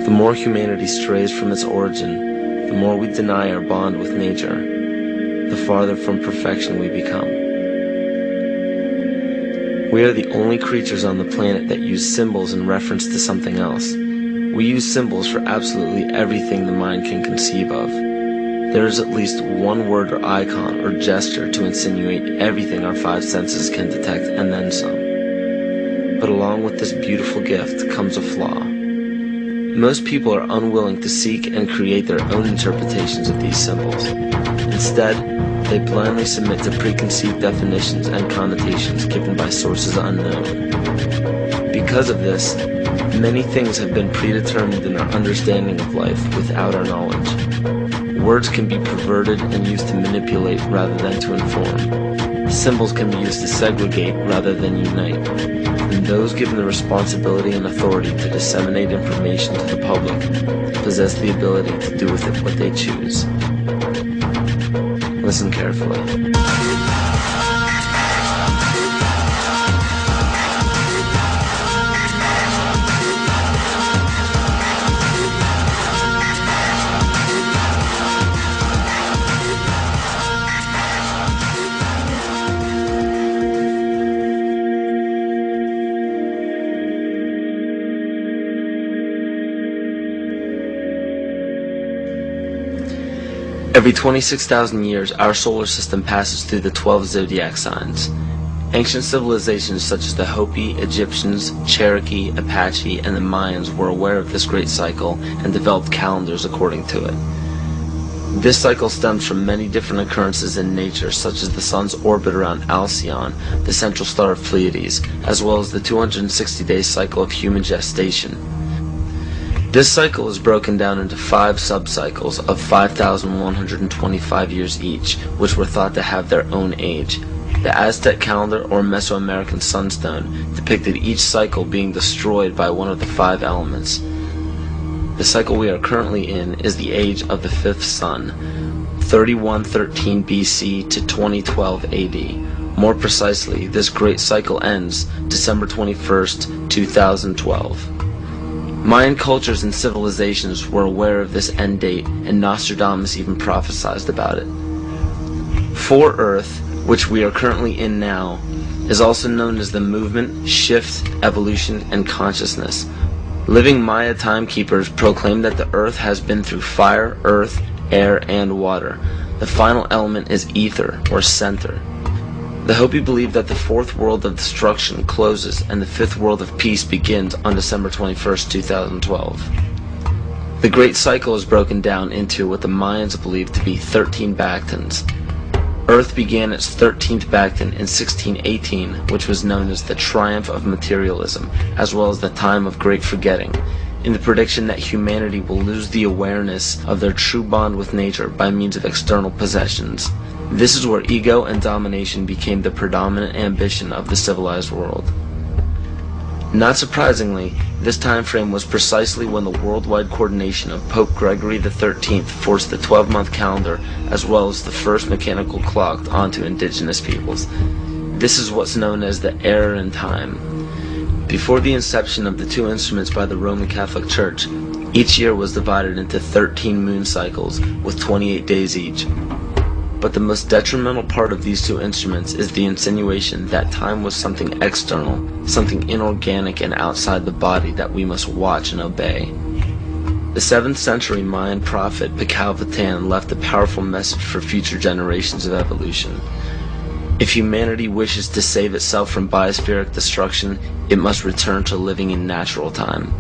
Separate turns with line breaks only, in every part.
The more humanity strays from its origin, the more we deny our bond with nature, the farther from perfection we become. We are the only creatures on the planet that use symbols in reference to something else. We use symbols for absolutely everything the mind can conceive of. There is at least one word or icon or gesture to insinuate everything our five senses can detect and then some. But along with this beautiful gift comes a flaw. Most people are unwilling to seek and create their own interpretations of these symbols. Instead, they blindly submit to preconceived definitions and connotations given by sources unknown. Because of this, many things have been predetermined in our understanding of life without our knowledge. Words can be perverted and used to manipulate rather than to inform. Symbols can be used to segregate rather than unite. And those given the responsibility and authority to disseminate information to the public possess the ability to do with it what they choose. Listen carefully. Every 26,000 years, our solar system passes through the 12 zodiac signs. Ancient civilizations such as the Hopi, Egyptians, Cherokee, Apache, and the Mayans were aware of this great cycle and developed calendars according to it. This cycle stems from many different occurrences in nature, such as the sun's orbit around Alcyone, the central star of Pleiades, as well as the 260-day cycle of human gestation. This cycle is broken down into 5 sub-cycles of 5,125 years each, which were thought to have their own age. The Aztec calendar or Mesoamerican sunstone depicted each cycle being destroyed by one of the 5 elements. The cycle we are currently in is the age of the 5th sun, 3113 BC to 2012 AD. More precisely, this great cycle ends December 21st, 2012. Mayan cultures and civilizations were aware of this end date, and Nostradamus even prophesied about it. For Earth, which we are currently in now, is also known as the movement, shift, evolution, and consciousness. Living Maya timekeepers proclaim that the Earth has been through fire, earth, air, and water. The final element is ether, or center. The Hopi believe that the 4th world of destruction closes and the 5th world of peace begins on December 21st, 2012. The Great Cycle is broken down into what the Mayans believe to be 13 Bactans. Earth began its 13th Bactan in 1618, which was known as the Triumph of Materialism, as well as the Time of Great Forgetting, in the prediction that humanity will lose the awareness of their true bond with nature by means of external possessions. This is where ego and domination became the predominant ambition of the civilized world. Not surprisingly, this time frame was precisely when the worldwide coordination of Pope Gregory XIII forced the 12-month calendar as well as the first mechanical clock onto indigenous peoples. This is what's known as the error in time. Before the inception of the 2 instruments by the Roman Catholic Church, each year was divided into 13 moon cycles with 28 days each. But the most detrimental part of these 2 instruments is the insinuation that time was something external, something inorganic and outside the body that we must watch and obey. The 7th century Mayan prophet Pacalvatan left a powerful message for future generations of evolution. If humanity wishes to save itself from biospheric destruction, it must return to living in natural time.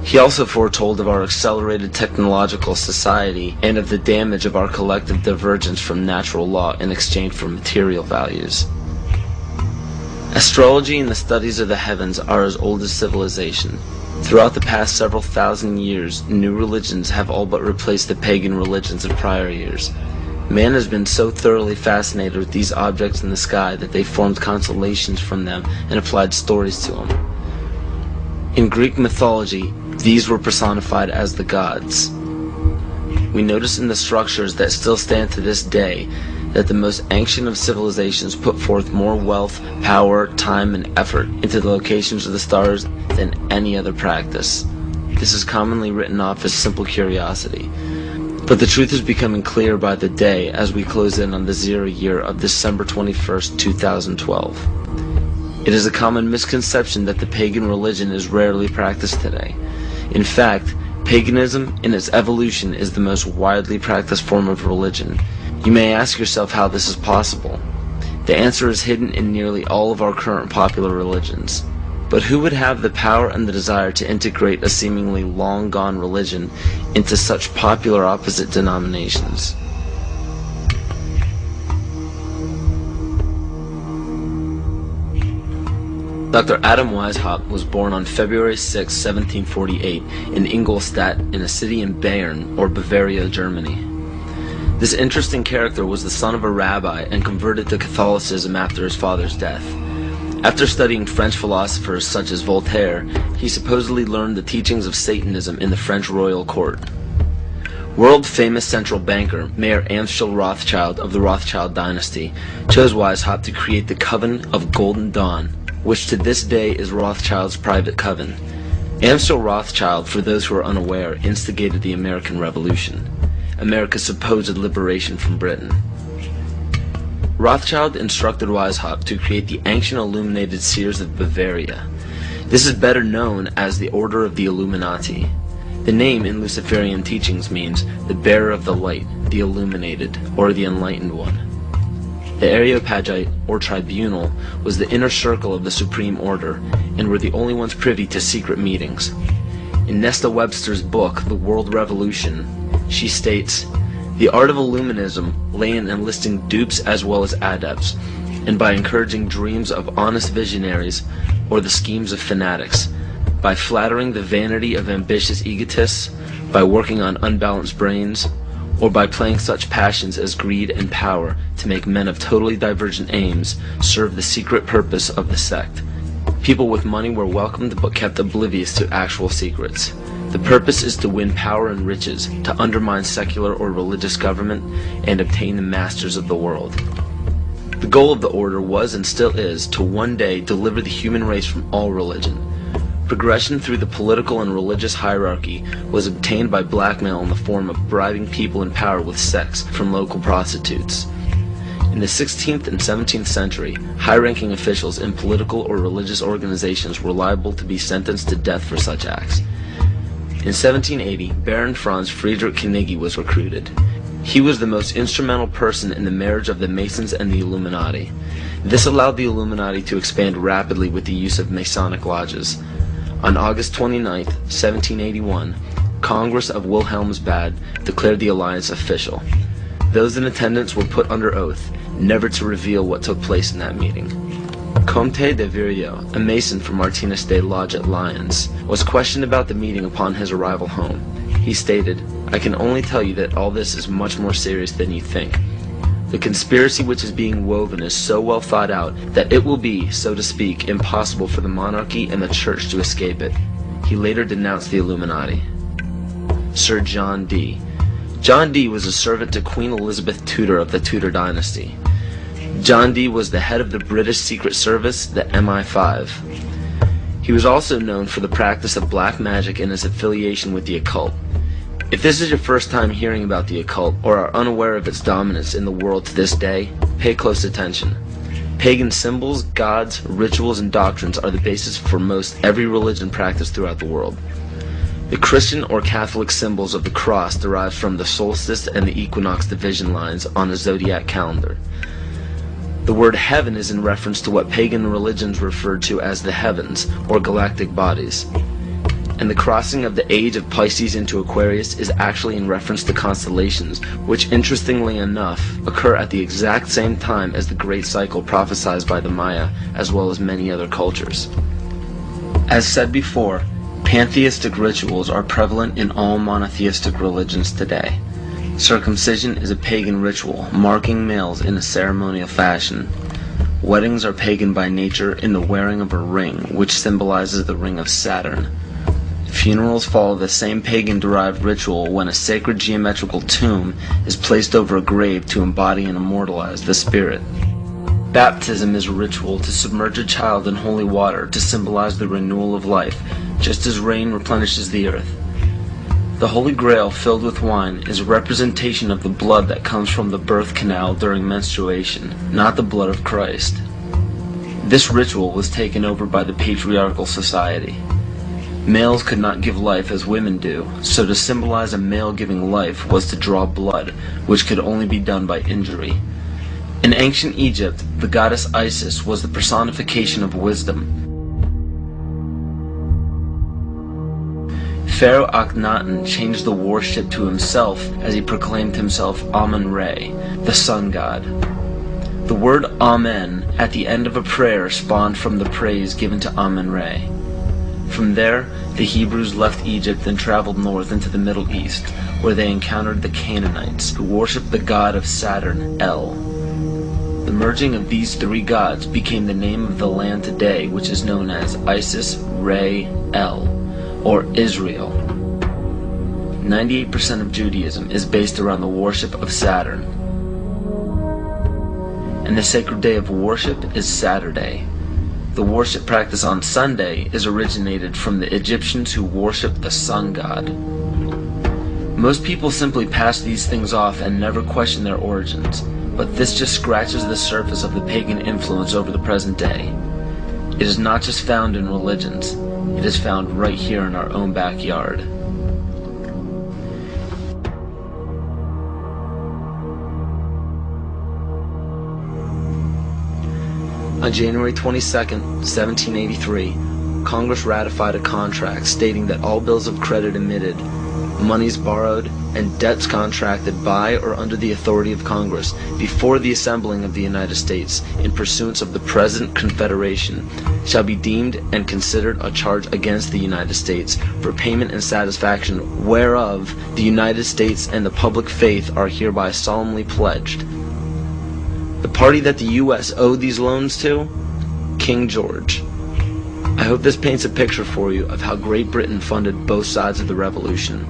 He also foretold of our accelerated technological society and of the damage of our collective divergence from natural law in exchange for material values. Astrology and the studies of the heavens are as old as civilization. Throughout the past several thousand years, new religions have all but replaced the pagan religions of prior years. Man has been so thoroughly fascinated with these objects in the sky that they formed constellations from them and applied stories to them. In Greek mythology, these were personified as the gods. We notice in the structures that still stand to this day that the most ancient of civilizations put forth more wealth, power, time, and effort into the locations of the stars than any other practice. This is commonly written off as simple curiosity. But the truth is becoming clear by the day as we close in on the 0 year of December 21st, 2012. It is a common misconception that the pagan religion is rarely practiced today. In fact, paganism in its evolution is the most widely practiced form of religion. You may ask yourself how this is possible. The answer is hidden in nearly all of our current popular religions. But who would have the power and the desire to integrate a seemingly long-gone religion into such popular opposite denominations? Dr. Adam Weishaupt was born on February 6, 1748 in Ingolstadt in a city in Bayern, or Bavaria, Germany. This interesting character was the son of a rabbi and converted to Catholicism after his father's death. After studying French philosophers such as Voltaire, he supposedly learned the teachings of Satanism in the French royal court. World-famous central banker Mayer Amschel Rothschild of the Rothschild dynasty chose Weishaupt to create the Coven of Golden Dawn, which to this day is Rothschild's private coven. Amschel Rothschild, for those who are unaware, instigated the American Revolution, America's supposed liberation from Britain. Rothschild instructed Weishaupt to create the ancient illuminated seers of Bavaria. This is better known as the Order of the Illuminati. The name in Luciferian teachings means the bearer of the light, the illuminated, or the enlightened one. The Areopagite, or tribunal, was the inner circle of the Supreme Order, and were the only ones privy to secret meetings. In Nesta Webster's book, The World Revolution, she states, "The art of Illuminism lay in enlisting dupes as well as adepts, and by encouraging dreams of honest visionaries or the schemes of fanatics, by flattering the vanity of ambitious egotists, by working on unbalanced brains, or by playing such passions as greed and power to make men of totally divergent aims serve the secret purpose of the sect. People with money were welcomed but kept oblivious to actual secrets. The purpose is to win power and riches, to undermine secular or religious government, and obtain the masters of the world." The goal of the order was and still is to one day deliver the human race from all religion. Progression through the political and religious hierarchy was obtained by blackmail in the form of bribing people in power with sex from local prostitutes. In the 16th and 17th century, high-ranking officials in political or religious organizations were liable to be sentenced to death for such acts. In 1780, Baron Franz Friedrich Knigge was recruited. He was the most instrumental person in the marriage of the Masons and the Illuminati. This allowed the Illuminati to expand rapidly with the use of Masonic lodges. On August 29, 1781, Congress of Wilhelmsbad declared the alliance official. Those in attendance were put under oath, never to reveal what took place in that meeting. Comte de Virieu, a Mason from Martinez de Lodge at Lyons, was questioned about the meeting upon his arrival home. He stated, "I can only tell you that all this is much more serious than you think. The conspiracy which is being woven is so well thought out that it will be, so to speak, impossible for the monarchy and the church to escape it." He later denounced the Illuminati. Sir John Dee. John Dee was a servant to Queen Elizabeth Tudor of the Tudor dynasty. John Dee was the head of the British Secret Service, the MI5. He was also known for the practice of black magic and his affiliation with the occult. If this is your first time hearing about the occult, or are unaware of its dominance in the world to this day, pay close attention. Pagan symbols, gods, rituals, and doctrines are the basis for most every religion practiced throughout the world. The Christian or Catholic symbols of the cross derive from the solstice and the equinox division lines on a zodiac calendar. The word heaven is in reference to what pagan religions referred to as the heavens, or galactic bodies. And the crossing of the age of Pisces into Aquarius is actually in reference to constellations, which interestingly enough occur at the exact same time as the great cycle prophesied by the Maya, as well as many other cultures. As said before, pantheistic rituals are prevalent in all monotheistic religions today. Circumcision is a pagan ritual, marking males in a ceremonial fashion. Weddings are pagan by nature in the wearing of a ring, which symbolizes the ring of Saturn. Funerals follow the same pagan-derived ritual when a sacred geometrical tomb is placed over a grave to embody and immortalize the spirit. Baptism is a ritual to submerge a child in holy water to symbolize the renewal of life, just as rain replenishes the earth. The Holy Grail filled with wine is a representation of the blood that comes from the birth canal during menstruation, not the blood of Christ. This ritual was taken over by the patriarchal society. Males could not give life as women do, so to symbolize a male giving life was to draw blood, which could only be done by injury. In ancient Egypt, the goddess Isis was the personification of wisdom. Pharaoh Akhenaten changed the warship to himself as he proclaimed himself Amun-Re, the sun god. The word Amen at the end of a prayer spawned from the praise given to Amun-Re. From there, the Hebrews left Egypt and traveled north into the Middle East, where they encountered the Canaanites, who worshipped the god of Saturn, El. The merging of these three gods became the name of the land today, which is known as Isis, Re, El, or Israel. 98% of Judaism is based around the worship of Saturn. And the sacred day of worship is Saturday. The worship practice on Sunday is originated from the Egyptians who worshipped the sun god. Most people simply pass these things off and never question their origins, but this just scratches the surface of the pagan influence over the present day. It is not just found in religions, it is found right here in our own backyard. On January 22, 1783, Congress ratified a contract stating that all bills of credit emitted, monies borrowed, and debts contracted by or under the authority of Congress before the assembling of the United States in pursuance of the present Confederation shall be deemed and considered a charge against the United States for payment and satisfaction whereof the United States and the public faith are hereby solemnly pledged. The party that the U.S. owed these loans to? King George. I hope this paints a picture for you of how Great Britain funded both sides of the Revolution.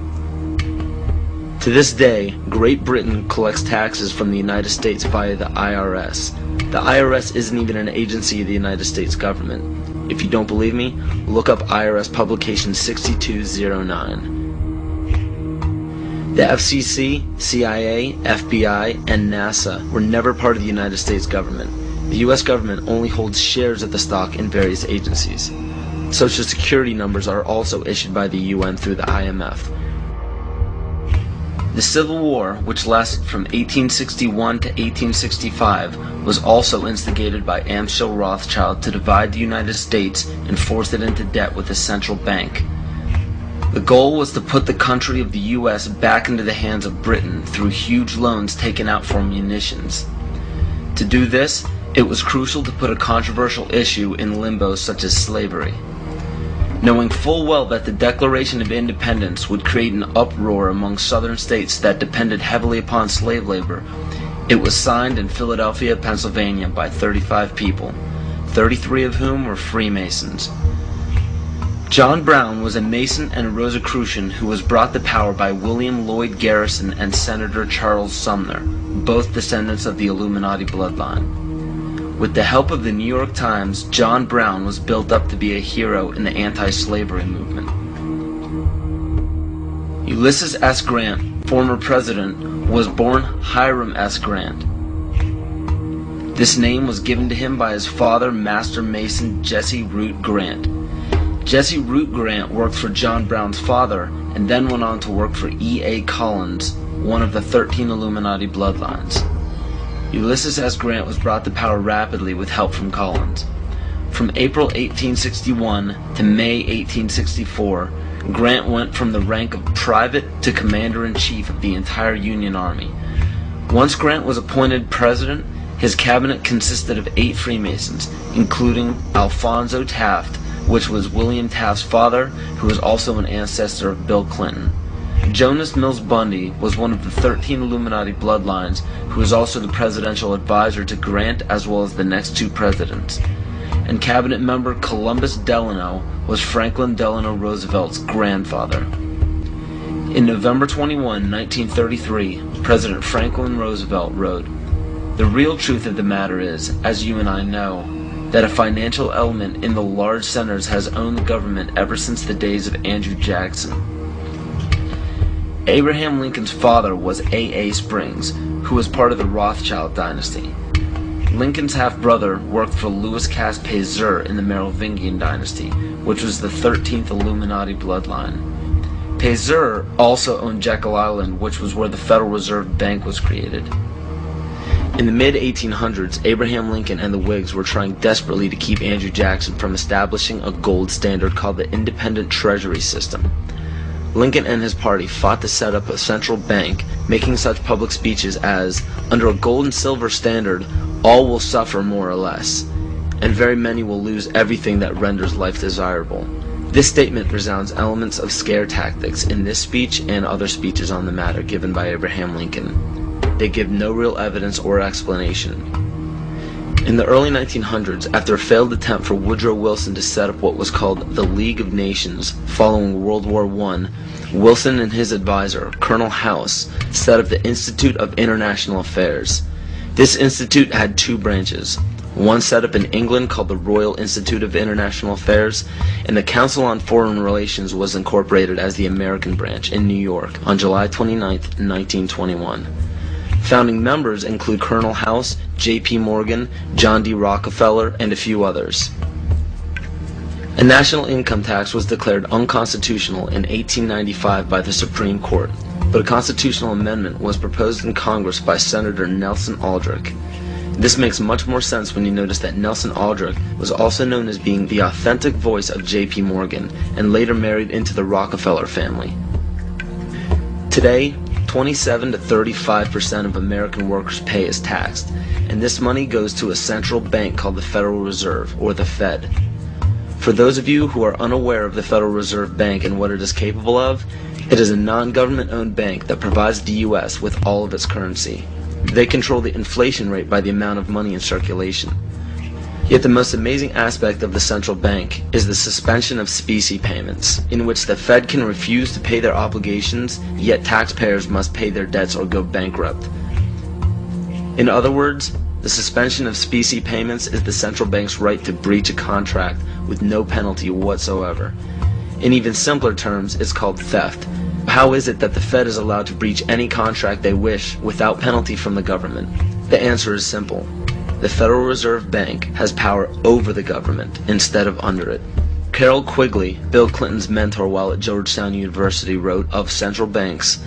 To this day, Great Britain collects taxes from the United States via the IRS. The IRS isn't even an agency of the United States government. If you don't believe me, look up IRS publication 6209. The FCC, CIA, FBI, and NASA were never part of the United States government. The U.S. government only holds shares of the stock in various agencies. Social Security numbers are also issued by the UN through the IMF. The Civil War, which lasted from 1861 to 1865, was also instigated by Amschel Rothschild to divide the United States and force it into debt with a central bank. The goal was to put the country of the U.S. back into the hands of Britain through huge loans taken out for munitions. To do this, it was crucial to put a controversial issue in limbo such as slavery. Knowing full well that the Declaration of Independence would create an uproar among southern states that depended heavily upon slave labor, it was signed in Philadelphia, Pennsylvania by 35 people, 33 of whom were Freemasons. John Brown was a Mason and a Rosicrucian who was brought to power by William Lloyd Garrison and Senator Charles Sumner, both descendants of the Illuminati bloodline. With the help of the New York Times, John Brown was built up to be a hero in the anti-slavery movement. Ulysses S. Grant, former president, was born Hiram S. Grant. This name was given to him by his father, Master Mason Jesse Root Grant. Jesse Root Grant worked for John Brown's father and then went on to work for E.A. Collins, one of the 13 Illuminati bloodlines. Ulysses S. Grant was brought to power rapidly with help from Collins. From April 1861 to May 1864, Grant went from the rank of private to commander-in-chief of the entire Union Army. Once Grant was appointed president, his cabinet consisted of 8 Freemasons, including Alphonso Taft, which was William Taft's father, who was also an ancestor of Bill Clinton. Jonas Mills Bundy was one of the 13 Illuminati bloodlines, who was also the presidential advisor to Grant as well as the next 2 presidents. And cabinet member Columbus Delano was Franklin Delano Roosevelt's grandfather. In November 21, 1933, President Franklin Roosevelt wrote, The real truth of the matter is, as you and I know, that a financial element in the large centers has owned the government ever since the days of Andrew Jackson. Abraham Lincoln's father was A.A. Springs, who was part of the Rothschild dynasty. Lincoln's half-brother worked for Louis Pasteur in the Merovingian dynasty, which was the 13th Illuminati bloodline. Pasteur also owned Jekyll Island, which was where the Federal Reserve Bank was created. In the mid-1800s, Abraham Lincoln and the Whigs were trying desperately to keep Andrew Jackson from establishing a gold standard called the Independent Treasury System. Lincoln and his party fought to set up a central bank, making such public speeches as, "Under a gold and silver standard, all will suffer more or less, and very many will lose everything that renders life desirable." This statement resounds elements of scare tactics in this speech and other speeches on the matter given by Abraham Lincoln. They give no real evidence or explanation. In the early 1900s, after a failed attempt for Woodrow Wilson to set up what was called the League of Nations following World War I, Wilson and his advisor, Colonel House, set up the Institute of International Affairs. This institute had two branches, one set up in England called the Royal Institute of International Affairs, and the Council on Foreign Relations was incorporated as the American branch in New York on July 29, 1921. Founding members include Colonel House, J.P. Morgan, John D. Rockefeller, and a few others. A national income tax was declared unconstitutional in 1895 by the Supreme Court, but a constitutional amendment was proposed in Congress by Senator Nelson Aldrich. This makes much more sense when you notice that Nelson Aldrich was also known as being the authentic voice of J.P. Morgan and later married into the Rockefeller family. Today, 27 to 35% of American workers' pay is taxed, and this money goes to a central bank called the Federal Reserve, or the Fed. For those of you who are unaware of the Federal Reserve Bank and what it is capable of, it is a non-government-owned bank that provides the U.S. with all of its currency. They control the inflation rate by the amount of money in circulation. Yet the most amazing aspect of the central bank is the suspension of specie payments, in which the Fed can refuse to pay their obligations, yet taxpayers must pay their debts or go bankrupt. In other words, the suspension of specie payments is the central bank's right to breach a contract with no penalty whatsoever. In even simpler terms, it's called theft. How is it that the Fed is allowed to breach any contract they wish without penalty from the government? The answer is simple. The Federal Reserve Bank has power over the government instead of under it. Carroll Quigley, Bill Clinton's mentor while at Georgetown University, wrote of central banks,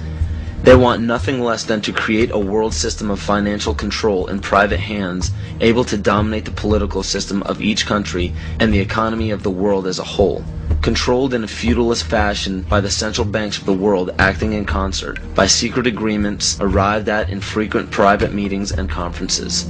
"They want nothing less than to create a world system of financial control in private hands, able to dominate the political system of each country and the economy of the world as a whole, controlled in a feudalist fashion by the central banks of the world acting in concert, by secret agreements arrived at in frequent private meetings and conferences."